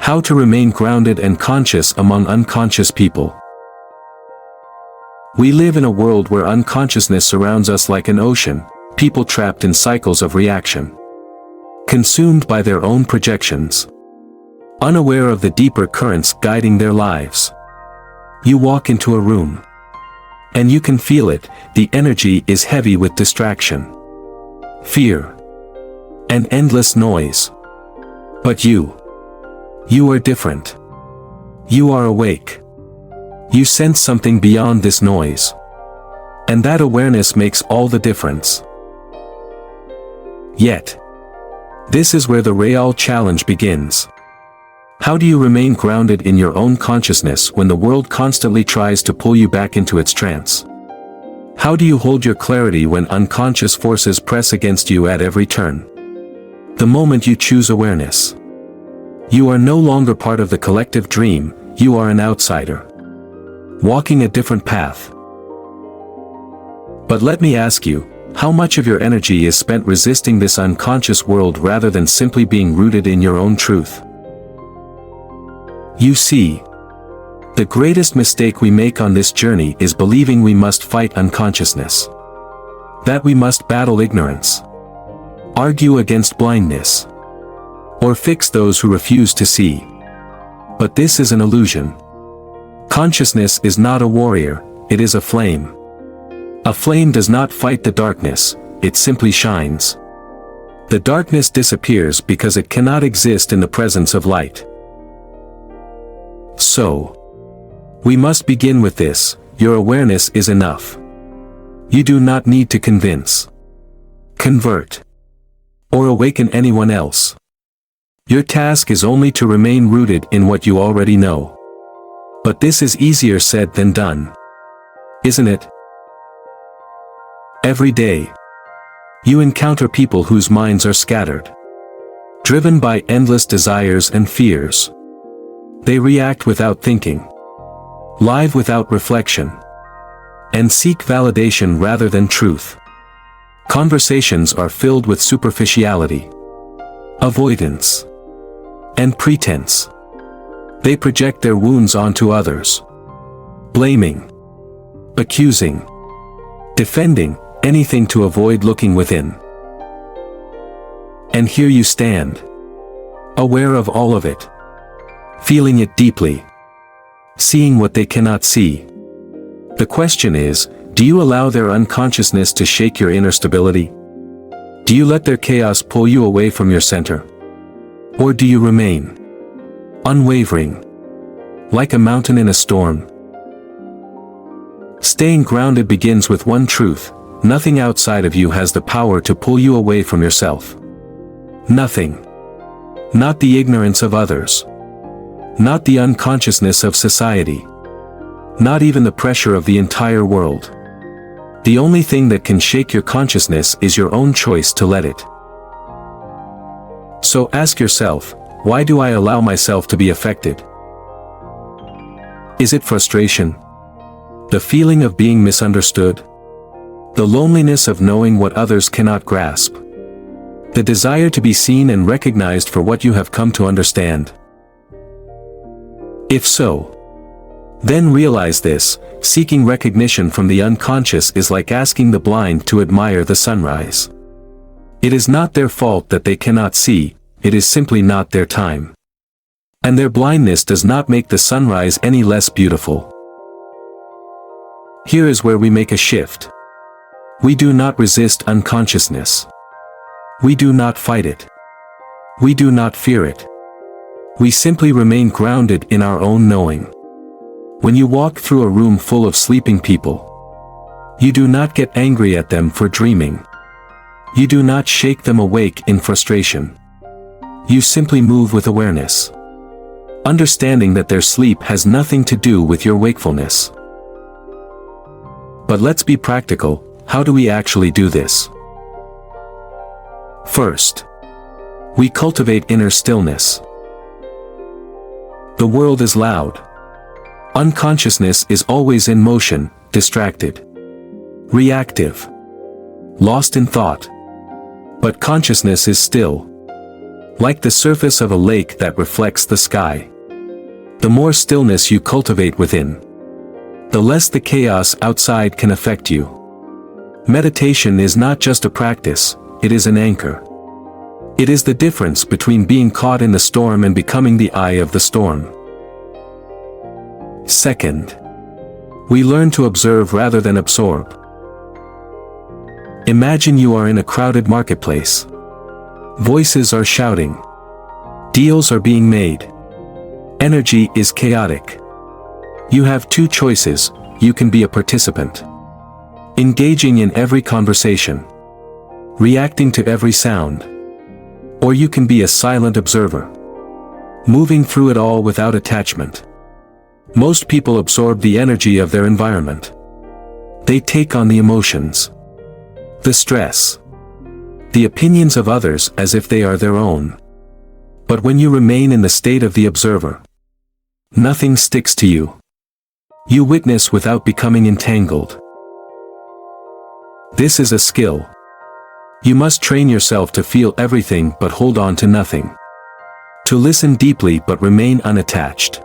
How to remain grounded and conscious among unconscious people. We live in a world where unconsciousness surrounds us like an ocean, people trapped in cycles of reaction, consumed by their own projections, unaware of the deeper currents guiding their lives. You walk into a room, and you can feel it. The energy is heavy with distraction, fear, and endless noise. But you are different. You are awake. You sense something beyond this noise. And that awareness makes all the difference. Yet, this is where the real challenge begins. How do you remain grounded in your own consciousness when the world constantly tries to pull you back into its trance? How do you hold your clarity when unconscious forces press against you at every turn? The moment you choose awareness, you are no longer part of the collective dream, you are an outsider, walking a different path. But let me ask you, how much of your energy is spent resisting this unconscious world rather than simply being rooted in your own truth? You see, the greatest mistake we make on this journey is believing we must fight unconsciousness, that we must battle ignorance, argue against blindness, or fix those who refuse to see. But this is an illusion. Consciousness is not a warrior, it is a flame. A flame does not fight the darkness, it simply shines. The darkness disappears because it cannot exist in the presence of light. So, we must begin with this: your awareness is enough. You do not need to convince, convert, or awaken anyone else. Your task is only to remain rooted in what you already know. But this is easier said than done, isn't it? Every day, you encounter people whose minds are scattered, driven by endless desires and fears. They react without thinking, live without reflection, and seek validation rather than truth. Conversations are filled with superficiality, avoidance, and pretense. They project their wounds onto others, blaming, accusing, defending, anything to avoid looking within. And here you stand, aware of all of it, feeling it deeply, seeing what they cannot see. The question is, do you allow their unconsciousness to shake your inner stability? Do you let their chaos pull you away from your center? Or do you remain unwavering, like a mountain in a storm? Staying grounded begins with one truth: nothing outside of you has the power to pull you away from yourself. Nothing. Not the ignorance of others. Not the unconsciousness of society. Not even the pressure of the entire world. The only thing that can shake your consciousness is your own choice to let it. So ask yourself, why do I allow myself to be affected? Is it frustration? The feeling of being misunderstood? The loneliness of knowing what others cannot grasp? The desire to be seen and recognized for what you have come to understand? If so, then realize this: seeking recognition from the unconscious is like asking the blind to admire the sunrise. It is not their fault that they cannot see, it is simply not their time. And their blindness does not make the sunrise any less beautiful. Here is where we make a shift. We do not resist unconsciousness. We do not fight it. We do not fear it. We simply remain grounded in our own knowing. When you walk through a room full of sleeping people, you do not get angry at them for dreaming. You do not shake them awake in frustration. You simply move with awareness, understanding that their sleep has nothing to do with your wakefulness. But let's be practical. How do we actually do this? First, we cultivate inner stillness. The world is loud. Unconsciousness is always in motion, distracted, reactive, lost in thought. But consciousness is still, Like the surface of a lake that reflects the sky. The more stillness you cultivate within, the less the chaos outside can affect you. Meditation is not just a practice, it is an anchor. It is the difference between being caught in the storm and becoming the eye of the storm. Second, we learn to observe rather than absorb. Imagine you are in a crowded marketplace. Voices are shouting. Deals are being made. Energy is chaotic. You have two choices: you can be a participant, engaging in every conversation, reacting to every sound, or you can be a silent observer, moving through it all without attachment. Most people absorb the energy of their environment. They take on the emotions, the stress, the opinions of others as if they are their own. But when you remain in the state of the observer, nothing sticks to you. You witness without becoming entangled. This is a skill. You must train yourself to feel everything but hold on to nothing. To listen deeply but remain unattached.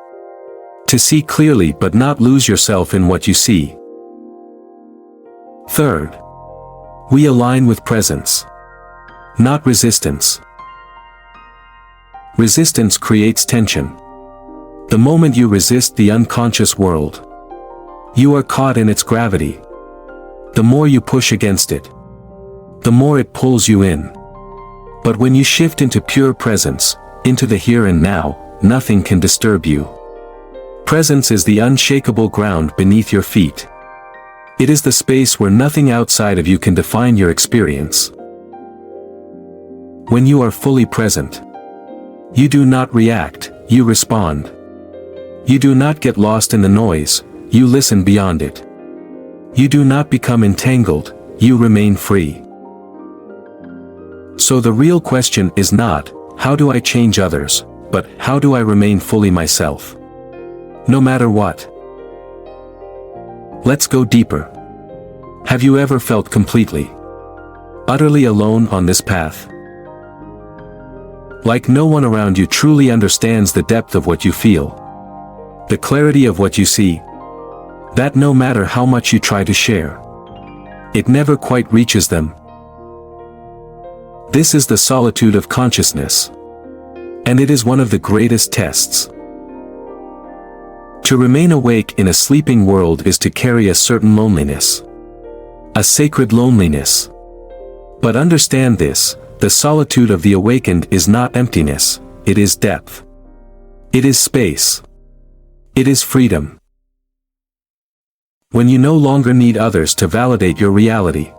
To see clearly but not lose yourself in what you see. Third, we align with presence, not resistance. Resistance creates tension. The moment you resist the unconscious world, you are caught in its gravity. The more you push against it, the more it pulls you in. But when you shift into pure presence, into the here and now, nothing can disturb you. Presence is the unshakable ground beneath your feet. It is the space where nothing outside of you can define your experience. When you are fully present, you do not react, you respond. You do not get lost in the noise, you listen beyond it. You do not become entangled, you remain free. So the real question is not, how do I change others, but how do I remain fully myself? No matter what. Let's go deeper. Have you ever felt completely, utterly alone on this path? Like no one around you truly understands the depth of what you feel, the clarity of what you see, that no matter how much you try to share, it never quite reaches them. This is the solitude of consciousness. And it is one of the greatest tests. To remain awake in a sleeping world is to carry a certain loneliness. A sacred loneliness. But understand this, the solitude of the awakened is not emptiness, it is depth. It is space. It is freedom. When you no longer need others to validate your reality,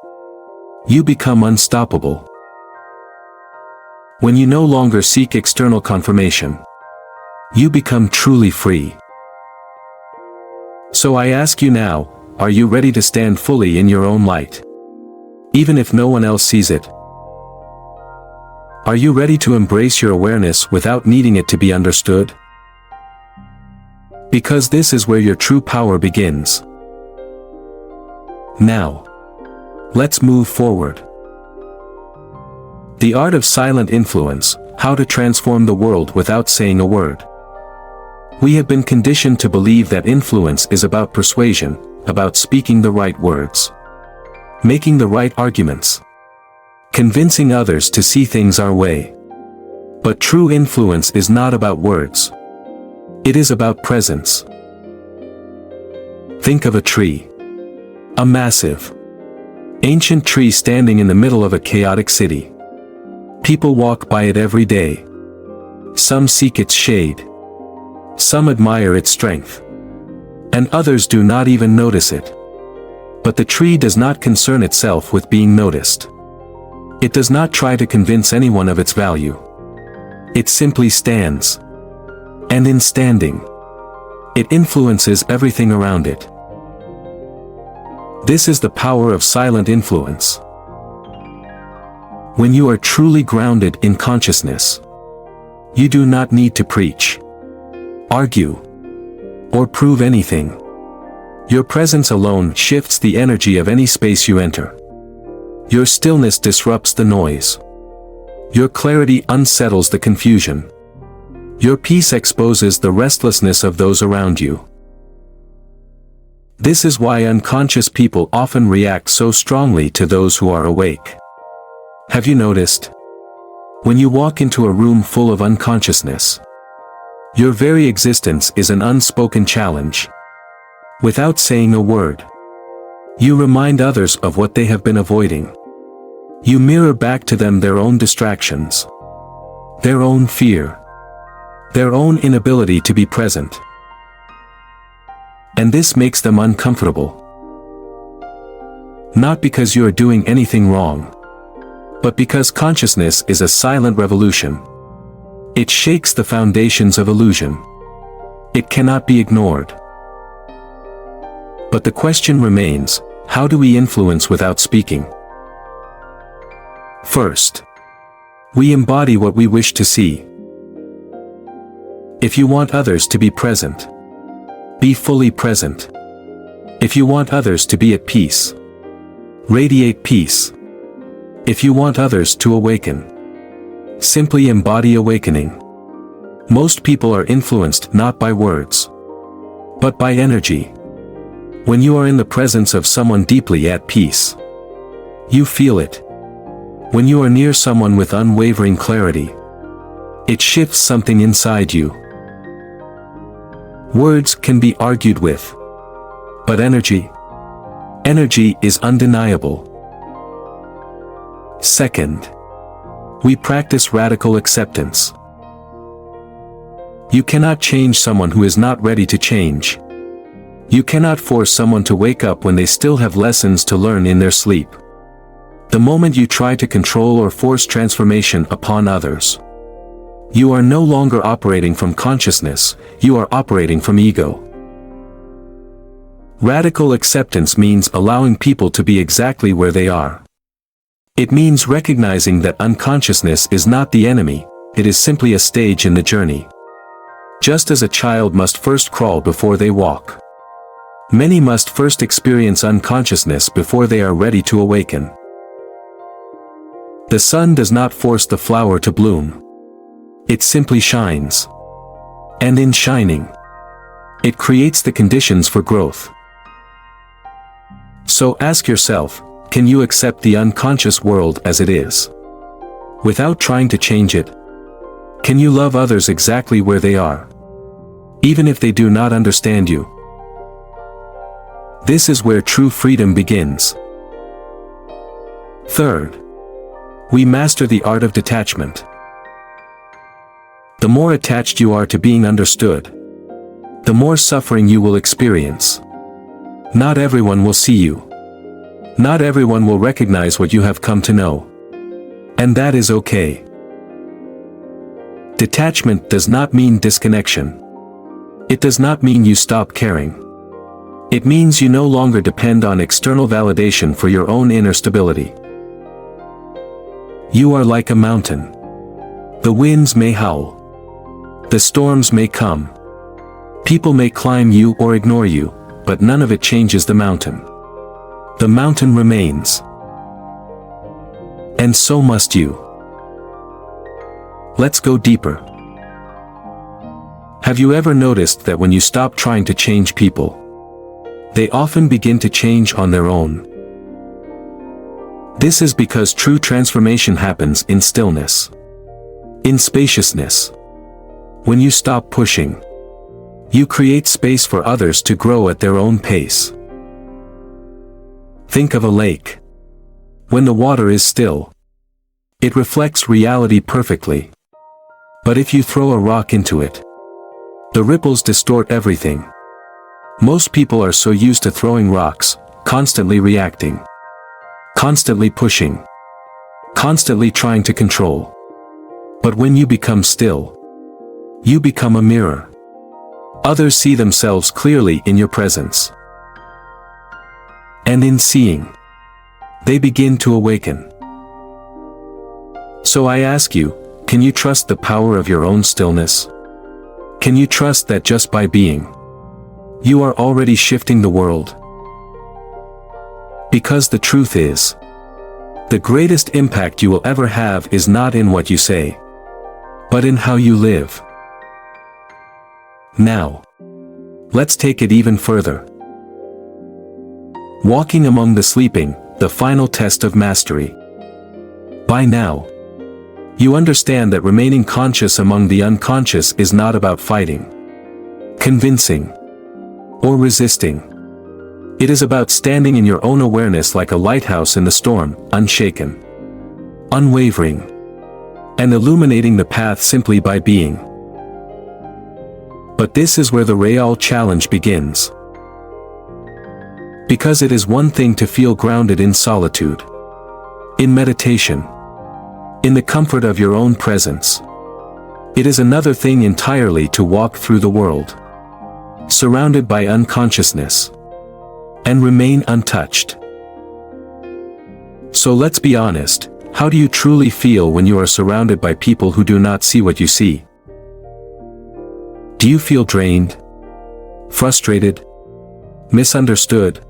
you become unstoppable. When you no longer seek external confirmation, you become truly free. So I ask you now, are you ready to stand fully in your own light? Even if no one else sees it? Are you ready to embrace your awareness without needing it to be understood? Because this is where your true power begins. Now, let's move forward. The art of silent influence, how to transform the world without saying a word. We have been conditioned to believe that influence is about persuasion, about speaking the right words, making the right arguments, convincing others to see things our way. But true influence is not about words. It is about presence. Think of a tree. A massive, ancient tree standing in the middle of a chaotic city. People walk by it every day. Some seek its shade. Some admire its strength. And others do not even notice it. But the tree does not concern itself with being noticed. It does not try to convince anyone of its value. It simply stands. And in standing, it influences everything around it. This is the power of silent influence. When you are truly grounded in consciousness, you do not need to preach, argue, or prove anything. Your presence alone shifts the energy of any space you enter. Your stillness disrupts the noise. Your clarity unsettles the confusion. Your peace exposes the restlessness of those around you. This is why unconscious people often react so strongly to those who are awake. Have you noticed? When you walk into a room full of unconsciousness, your very existence is an unspoken challenge. Without saying a word, you remind others of what they have been avoiding. You mirror back to them their own distractions, their own fear, their own inability to be present. And this makes them uncomfortable. Not because you are doing anything wrong, but because consciousness is a silent revolution. It shakes the foundations of illusion. It cannot be ignored. But the question remains, how do we influence without speaking? First, we embody what we wish to see. If you want others to be present, be fully present. If you want others to be at peace, radiate peace. If you want others to awaken, simply embody awakening. Most people are influenced not by words, but by energy. When you are in the presence of someone deeply at peace, you feel it. When you are near someone with unwavering clarity, it shifts something inside you. Words can be argued with, but energy is undeniable. Second, we practice radical acceptance. You cannot change someone who is not ready to change. You cannot force someone to wake up when they still have lessons to learn in their sleep. The moment you try to control or force transformation upon others, you are no longer operating from consciousness, you are operating from ego. Radical acceptance means allowing people to be exactly where they are. It means recognizing that unconsciousness is not the enemy, it is simply a stage in the journey. Just as a child must first crawl before they walk, many must first experience unconsciousness before they are ready to awaken. The sun does not force the flower to bloom. It simply shines. And in shining, it creates the conditions for growth. So ask yourself, can you accept the unconscious world as it is, without trying to change it? Can you love others exactly where they are, even if they do not understand you? This is where true freedom begins. Third, we master the art of detachment. The more attached you are to being understood, the more suffering you will experience. Not everyone will see you. Not everyone will recognize what you have come to know. And that is okay. Detachment does not mean disconnection. It does not mean you stop caring. It means you no longer depend on external validation for your own inner stability. You are like a mountain. The winds may howl. The storms may come. People may climb you or ignore you, but none of it changes the mountain. The mountain remains. And so must you. Let's go deeper. Have you ever noticed that when you stop trying to change people, they often begin to change on their own? This is because true transformation happens in stillness, in spaciousness. When you stop pushing, you create space for others to grow at their own pace. Think of a lake. When the water is still, it reflects reality perfectly. But if you throw a rock into it, the ripples distort everything. Most people are so used to throwing rocks, constantly reacting, constantly pushing, constantly trying to control. But when you become still, you become a mirror. Others see themselves clearly in your presence. And in seeing, they begin to awaken. So I ask you, can you trust the power of your own stillness? Can you trust that just by being, you are already shifting the world? Because the truth is, The greatest impact you will ever have is not in what you say, but in how you live. Now, let's take it even further. Walking among the sleeping, the final test of mastery. By now, you understand that remaining conscious among the unconscious is not about fighting, convincing, or resisting. It is about standing in your own awareness like a lighthouse in the storm, unshaken, unwavering, and illuminating the path simply by being. But this is where the real challenge begins. Because it is one thing to feel grounded in solitude, in meditation, in the comfort of your own presence. It is another thing entirely to walk through the world, surrounded by unconsciousness, and remain untouched. So let's be honest, how do you truly feel when you are surrounded by people who do not see what you see? Do you feel drained, frustrated, misunderstood?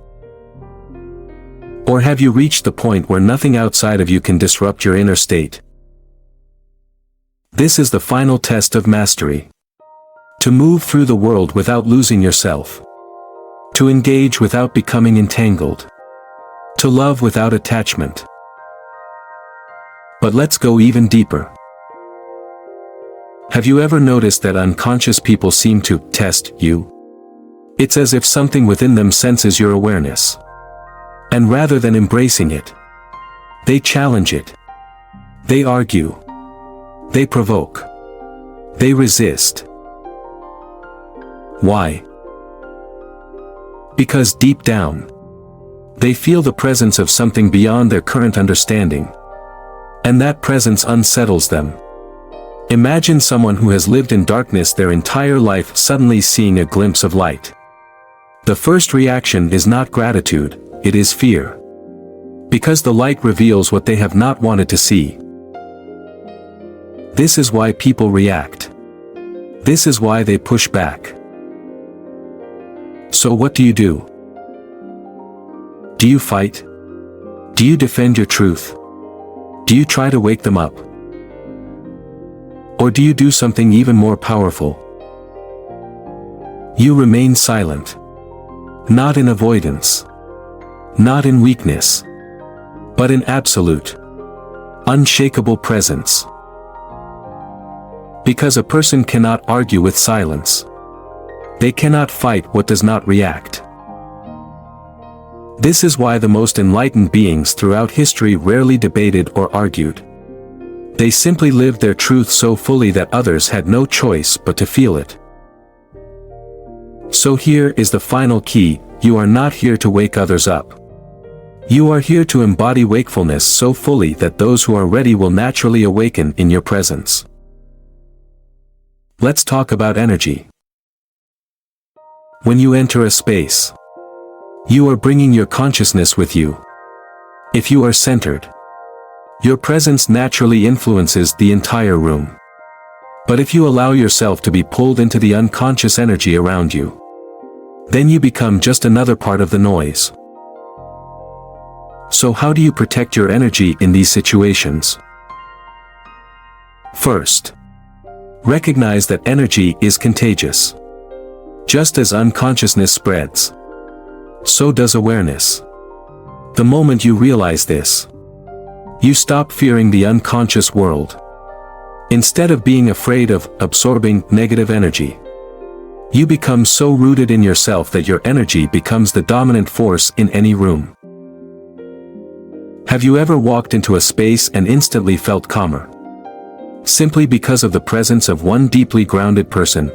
Or have you reached the point where nothing outside of you can disrupt your inner state? This is the final test of mastery. To move through the world without losing yourself. To engage without becoming entangled. To love without attachment. But let's go even deeper. Have you ever noticed that unconscious people seem to test you? It's as if something within them senses your awareness. And rather than embracing it, they challenge it. They argue. They provoke. They resist. Why? Because deep down, they feel the presence of something beyond their current understanding. And that presence unsettles them. Imagine someone who has lived in darkness their entire life suddenly seeing a glimpse of light. The first reaction is not gratitude, it is fear. Because the light reveals what they have not wanted to see. This is why people react. This is why they push back. So what do? Do you fight? Do you defend your truth? Do you try to wake them up? Or do you do something even more powerful? You remain silent. Not in avoidance. Not in weakness. But in absolute, unshakable presence. Because a person cannot argue with silence. They cannot fight what does not react. This is why the most enlightened beings throughout history rarely debated or argued. They simply lived their truth so fully that others had no choice but to feel it. So here is the final key: you are not here to wake others up. You are here to embody wakefulness so fully that those who are ready will naturally awaken in your presence. Let's talk about energy. When you enter a space, you are bringing your consciousness with you. If you are centered, your presence naturally influences the entire room. But if you allow yourself to be pulled into the unconscious energy around you, then you become just another part of the noise. So how do you protect your energy in these situations? First, recognize that energy is contagious. Just as unconsciousness spreads, so does awareness. The moment you realize this, you stop fearing the unconscious world. Instead of being afraid of absorbing negative energy, you become so rooted in yourself that your energy becomes the dominant force in any room. Have you ever walked into a space and instantly felt calmer? Simply because of the presence of one deeply grounded person.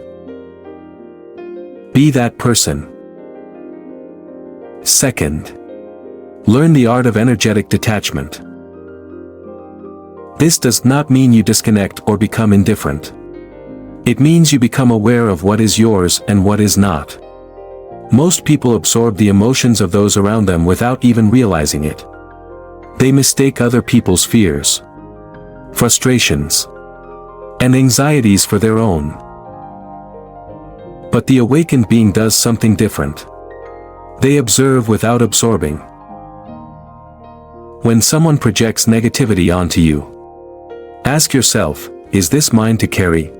Be that person. Second, learn the art of energetic detachment. This does not mean you disconnect or become indifferent. It means you become aware of what is yours and what is not. Most people absorb the emotions of those around them without even realizing it. They mistake other people's fears, frustrations, and anxieties for their own. But the awakened being does something different. They observe without absorbing. When someone projects negativity onto you, ask yourself, is this mine to carry?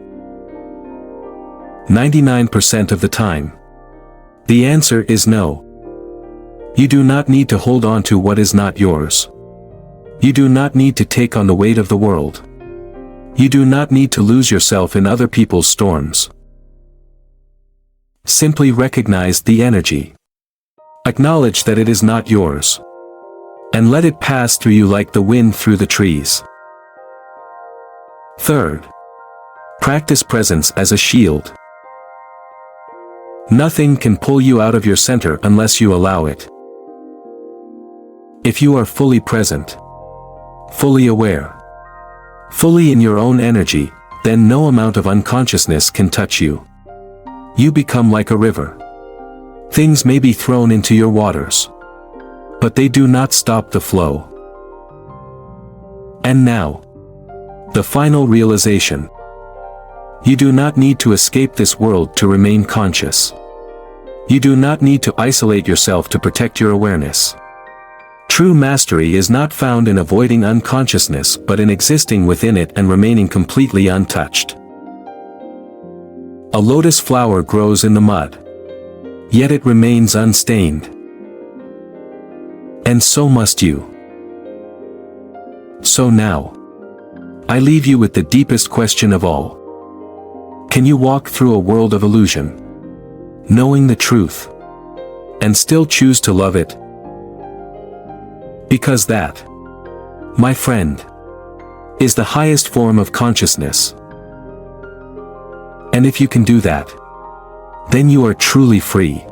99% of the time, the answer is no. You do not need to hold on to what is not yours. You do not need to take on the weight of the world. You do not need to lose yourself in other people's storms. Simply recognize the energy. Acknowledge that it is not yours. And let it pass through you like the wind through the trees. Third, practice presence as a shield. Nothing can pull you out of your center unless you allow it. If you are fully present, fully aware, fully in your own energy, then no amount of unconsciousness can touch you. You become like a river. Things may be thrown into your waters, but they do not stop the flow. And now, the final realization. You do not need to escape this world to remain conscious. You do not need to isolate yourself to protect your awareness. True mastery is not found in avoiding unconsciousness but in existing within it and remaining completely untouched. A lotus flower grows in the mud, yet it remains unstained. And so must you. So now, I leave you with the deepest question of all. Can you walk through a world of illusion, knowing the truth, and still choose to love it? Because that, my friend, is the highest form of consciousness. And if you can do that, then you are truly free.